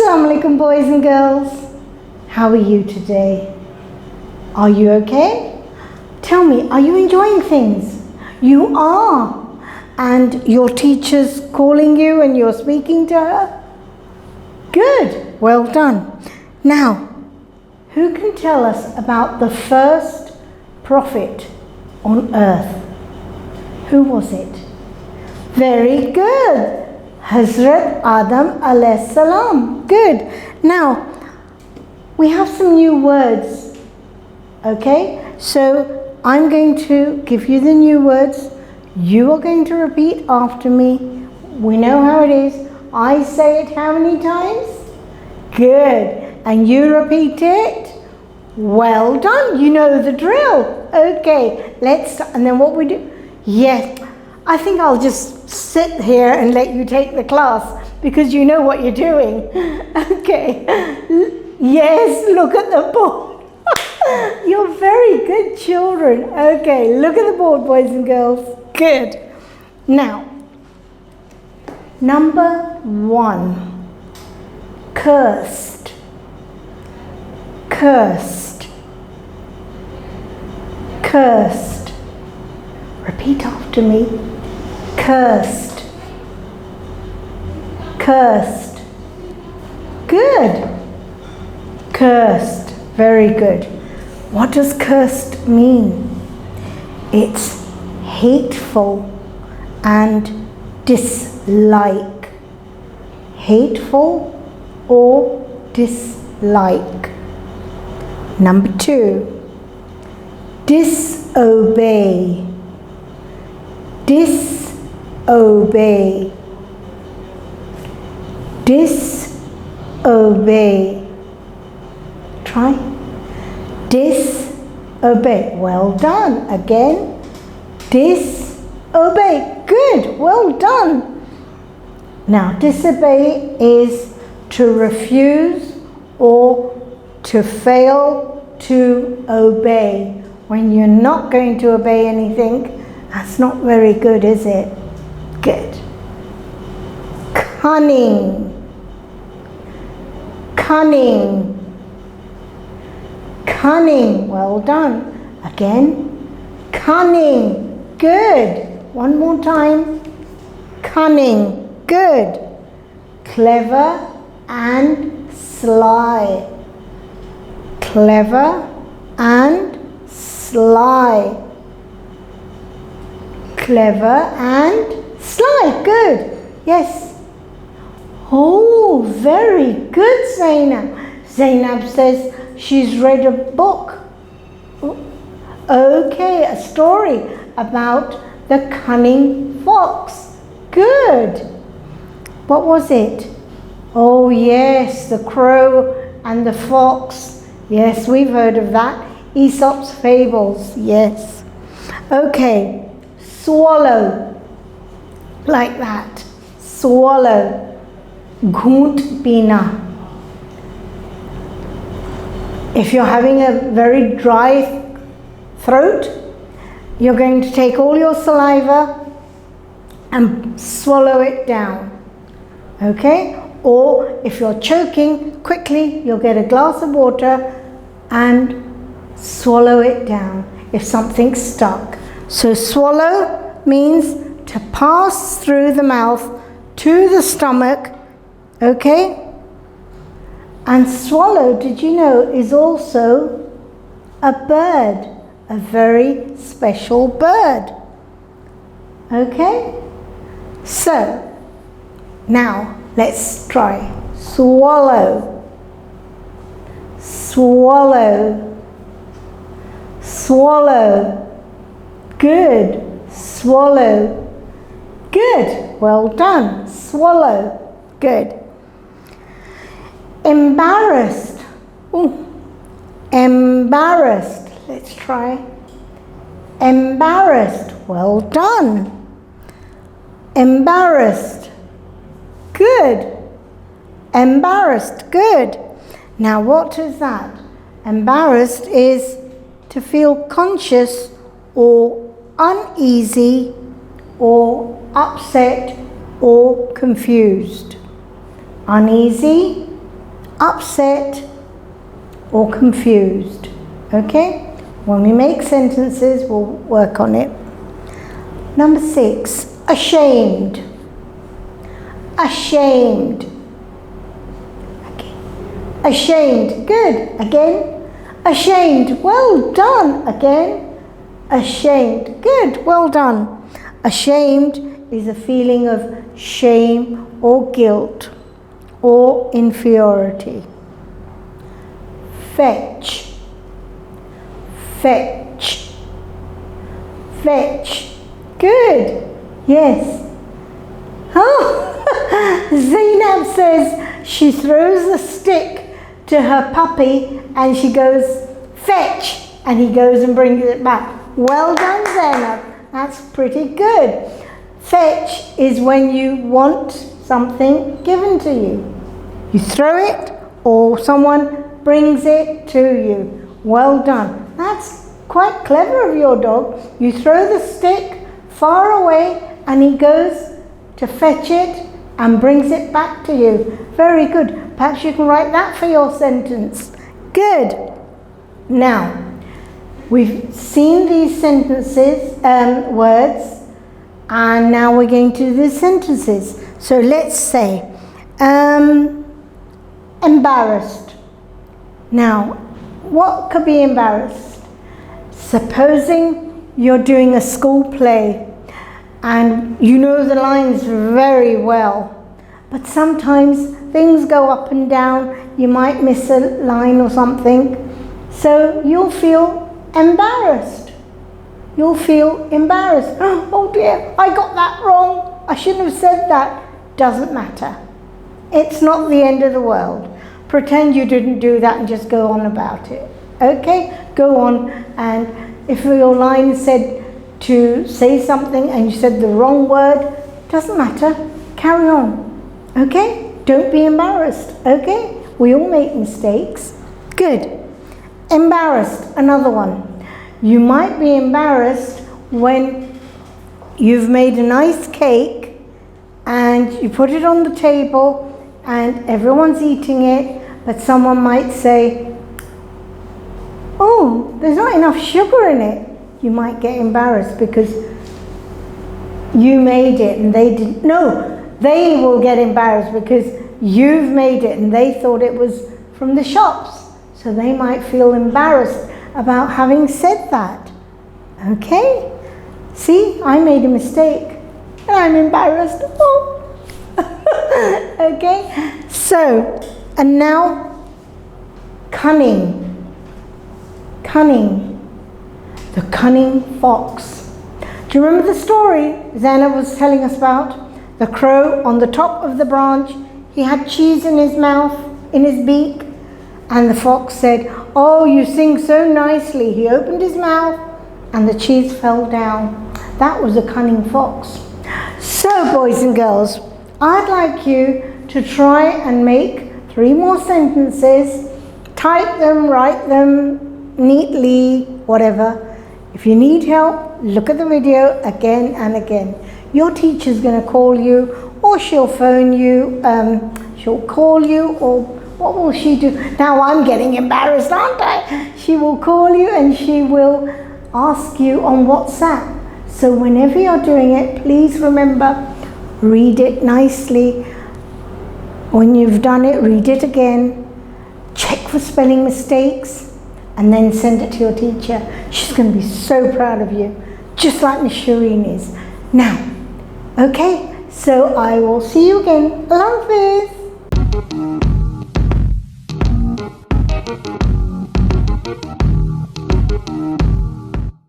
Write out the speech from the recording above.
Assalamu alaikum, boys and girls. How are you today? Are you okay? Tell me, are you enjoying things? You are. And your teacher's calling you and you're speaking to her? Good. Well done. Now, who can tell us about the first prophet on earth? Who was it? Very good. Hazrat Adam alayhi salam. Good. Now, we have some new words. Okay? So, I'm going to give you the new words. You are going to repeat after me. We know how it is. I say it how many times? Good. And you repeat it? Well done. You know the drill. Okay. Let's start. And then what we do? Yes. I think I'll just sit here and let you take the class because you know what you're doing. Okay. Yes, look at the board. You're very good children. Okay, look at the board, boys and girls. Good. Now, number 1. Cursed. Cursed. Cursed. Repeat after me. Cursed. Cursed. Good. Cursed. Very good. What does cursed mean? It's hateful and dislike. Hateful or dislike. Number 2. Disobey. Disobey. Disobey. Try. Disobey. Well done. Again. Disobey. Good. Well done. Now, disobey is to refuse or to fail to obey. When you're not going to obey anything, that's not very good, is it? Good. Cunning. Cunning. Cunning. Well done. Again. Cunning. Good. One more time. Cunning. Good. Clever and sly. Clever and sly. Clever and sly. Good. Yes. Oh, very good, Zainab. Zainab says she's read a book. Okay, a story about the cunning fox. Good. What was it? Oh, yes, the crow and the fox. Yes, we've heard of that. Aesop's fables. Yes. Okay. Swallow. Like that. Swallow. Ghoont pina. If you're having a very dry throat, you're going to take all your saliva and swallow it down. Okay? Or if you're choking, quickly you'll get a glass of water and swallow it down if something's stuck. So swallow means to pass through the mouth to the stomach. Okay? And swallow, did you know, is also a bird, a very special bird. Okay? So, now let's try. Swallow. Swallow. Swallow. Good. Swallow. Good. Well done. Swallow. Good. Embarrassed. Ooh. Embarrassed. Let's try. Embarrassed. Well done. Embarrassed. Good. Embarrassed. Good. Now what is that? Embarrassed is to feel conscious or uneasy or upset or confused. Uneasy, upset, or confused. Okay? When we make sentences, we'll work on it. Number 6, ashamed. Ashamed. Okay. Ashamed. Good. Again. Ashamed. Well done. Again. Ashamed. Good. Well done. Ashamed is a feeling of shame or guilt or inferiority. Fetch. Fetch. Fetch. Good. Yes. Oh, Zainab says she throws a stick to her puppy and she goes, fetch, and he goes and brings it back. Well done, Zainab. That's pretty good. Fetch is when you want something given to you. You throw it or someone brings it to you. Well done. That's quite clever of your dog. You throw the stick far away and he goes to fetch it and brings it back to you. Very good. Perhaps you can write that for your sentence. Good. Now, we've seen these sentences, words, and now we're going to do the sentences. So let's say, embarrassed. Now, what could be embarrassed? Supposing you're doing a school play and you know the lines very well, but sometimes things go up and down, you might miss a line or something, so you'll feel embarrassed. You'll feel embarrassed. Oh dear, I got that wrong. I shouldn't have said that. Doesn't matter. It's not the end of the world. Pretend you didn't do that and just go on about it. Okay? Go on, and if your line said to say something and you said the wrong word, doesn't matter. Carry on. Okay? Don't be embarrassed. Okay? We all make mistakes. Good. Embarrassed, another one. You might be embarrassed when you've made a nice cake and you put it on the table and everyone's eating it, but someone might say, oh, there's not enough sugar in it. You might get embarrassed because you made it and they didn't. No, they will get embarrassed because you've made it and they thought it was from the shops. So they might feel embarrassed about having said that. Okay? See, I made a mistake and I'm embarrassed. Oh. Okay? So, and now, cunning. Cunning. The cunning fox. Do you remember the story Zainab was telling us about? The crow on the top of the branch, he had cheese in his mouth, in his beak, and the fox said, oh, you sing so nicely. He opened his mouth and the cheese fell down. That was a cunning fox. So, boys and girls, I'd like you to try and make 3 more sentences, type them, write them neatly, whatever. If you need help, look at the video again and again. Your teacher's going to call you, or she'll phone you, she'll call you, or what will she do? Now I'm getting embarrassed, aren't I? She will call you and she will ask you on WhatsApp. So whenever you're doing it, please remember, read it nicely. When you've done it, read it again. Check for spelling mistakes and then send it to your teacher. She's going to be so proud of you, just like Miss Shireen is. Now, okay, so I will see you again. Allah Hafiz.